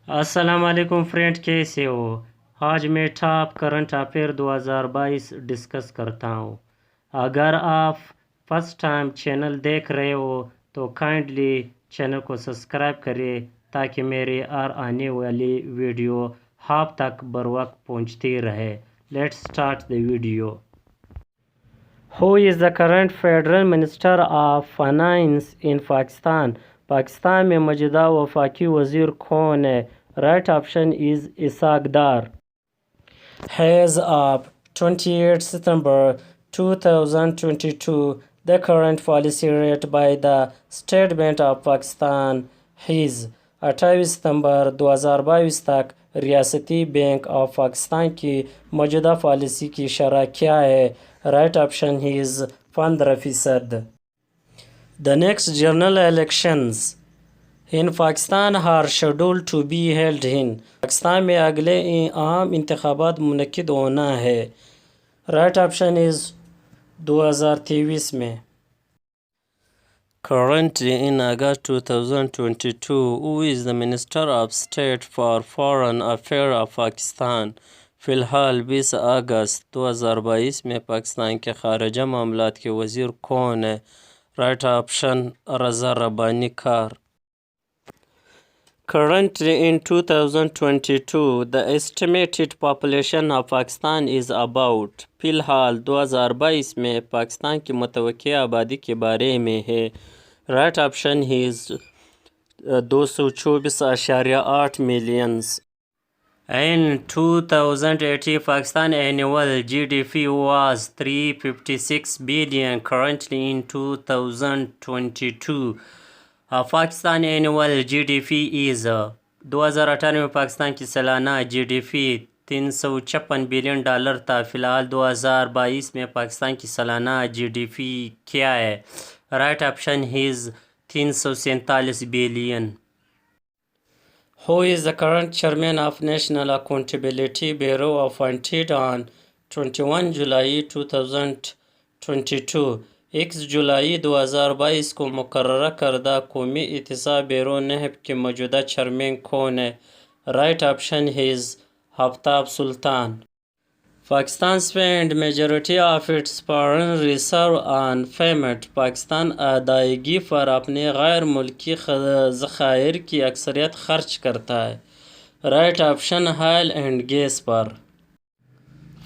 अस्सलाम वालेकुम फ्रेंड, कैसे हो। आज मैं टॉप करंट अफेयर 2022 डिस्कस करता हूँ। अगर आप फर्स्ट टाइम चैनल देख रहे हो तो काइंडली चैनल को सब्सक्राइब करें ताकि मेरे हर आने वाली वीडियो आप तक बर वक्त पहुँचती रहे। Let's start the video. Who is the current Federal Minister of Finance in Pakistan? Pakistan में मौजूदा वफाकी वज़ीर कौन है? Right option is Ishaq Dar. As of 28 September 2022, the current policy rate by the State Bank of Pakistan is 28 सितंबर 2022 तक रियासती bank of Pakistan की मौजूदा पॉलिसी की शरह क्या है? Right option is 15%। The next general elections in Pakistan are scheduled to be held in. Pakistan में अगले आम इंतखाबात मुनक्किद होना है। राइट ऑप्शन इज़ 2023 में। Currently in August 2022, who is the Minister of State for Foreign Affairs of Pakistan? फ़िलहाल 20 अगस्त 2022 में पाकिस्तान के खारजा मामलात के वज़ीर कौन है? राइट ऑप्शन रज़ा रब्बानी खार। Currently in 2022, the estimated population of Pakistan is about. फ़िलहाल 2022 में पाकिस्तान की मुतवक्किया आबादी के बारे में है। Right option is 224.8 millions. In 2018, Pakistan annual GDP was 356 billion. Currently in 2022, Pakistan annual GDP is 2018 में पाकिस्तान की सालाना GDP $356 बिलियन था। फ़िलहाल 2022 में पाकिस्तान की सालाना GDP क्या है? Right option is 347 billion. Who is the current chairman of National Accountability Bureau appointed on 21 July 2022? 1 जुलाई 2022 को मुकर्रर करदा कौमी एहतसाब ब्यूरो नहब के मौजूदा चेयरमैन कौन है? Right option is Aftab Sultan. Pakistan spent majority of its foreign reserve on payment. Pakistan अदायगी पर अपने गैर मुल्की ज़खायर की अक्सरियत खर्च करता है। Right option oil and gas पर।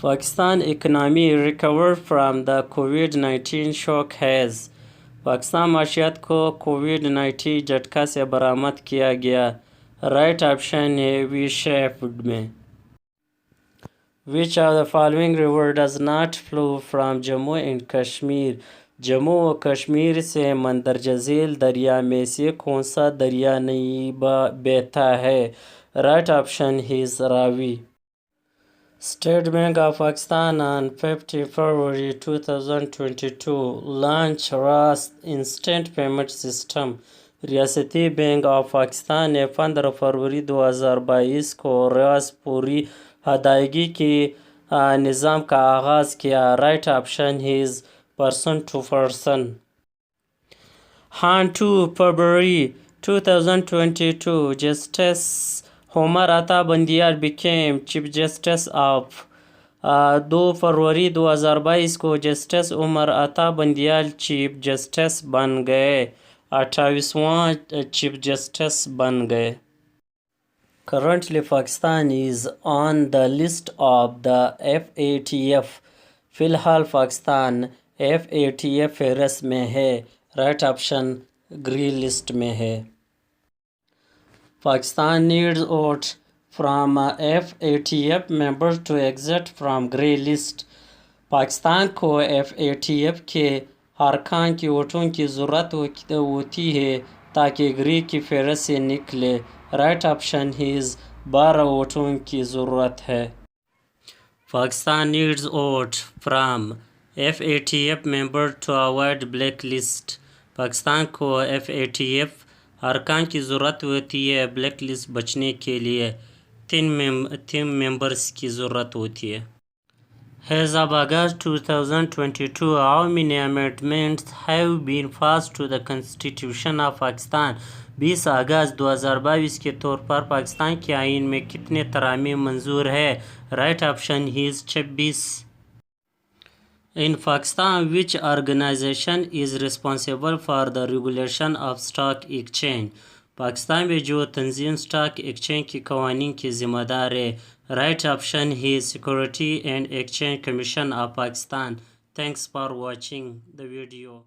Pakistan economy recovered from the COVID-19 shock has. Pakistan माशियात को COVID-19 झटका से बरामद किया गया। राइट ऑप्शन है वी शेप्ड में। Which of the following river does not flow from Jammu and Kashmir? Jammu व कश्मीर से मंदरजा झील दरिया में से कौन सा दरिया नहीं बहता है? Right option is Ravi. State Bank of Pakistan on 5 February 2022 launched RAS Instant Payment System. रियासती बैंक ऑफ पाकिस्तान ने 15 फरवरी 2022 को RAS पूरी अदायगी के निज़ाम का आगाज़ किया। Right option is person to person। On 2 February 2022, Justice Omar Ata Bandial became Chief Justice of 2 फरवरी 2022 को justice Umar Ata Bandial chief justice बन गए। 28वां चीफ जस्टिस बन गए। Currently, Pakistan is on the list of the FATF. फ़िलहाल पाकिस्तान FATF फेहरिस्त में है। Right option green list में है। Pakistan needs votes from FATF members to exit from grey list. Pakistan को FATF के अरकान की वोटों की ज़रूरत होती है ताकि ग्रे की फेहरिस्त से निकले। राइट ऑप्शन इज़ 12 वोटों की ज़रूरत है। Pakistan needs votes from FATF members to avoid blacklist. Pakistan को FATF अरकान की ज़रूरत होती है ब्लैक लिस्ट बचने के लिए। 3 मेंबर्स की ज़रूरत होती है। As of August 2022, how many amendments have been passed to the Constitution of Pakistan? 20 अगस्त 2022 के तौर पर पाकिस्तान के आइन में कितने तरामीम मंजूर है? Right option is 26। In Pakistan, which organization is responsible for the regulation of stock exchange? Pakistan में जो तंजीम स्टॉक एक्सचेंज के कवानीन की जिम्मेदार है? राइट ऑप्शन है security and exchange commission of Pakistan. Thanks for watching the video.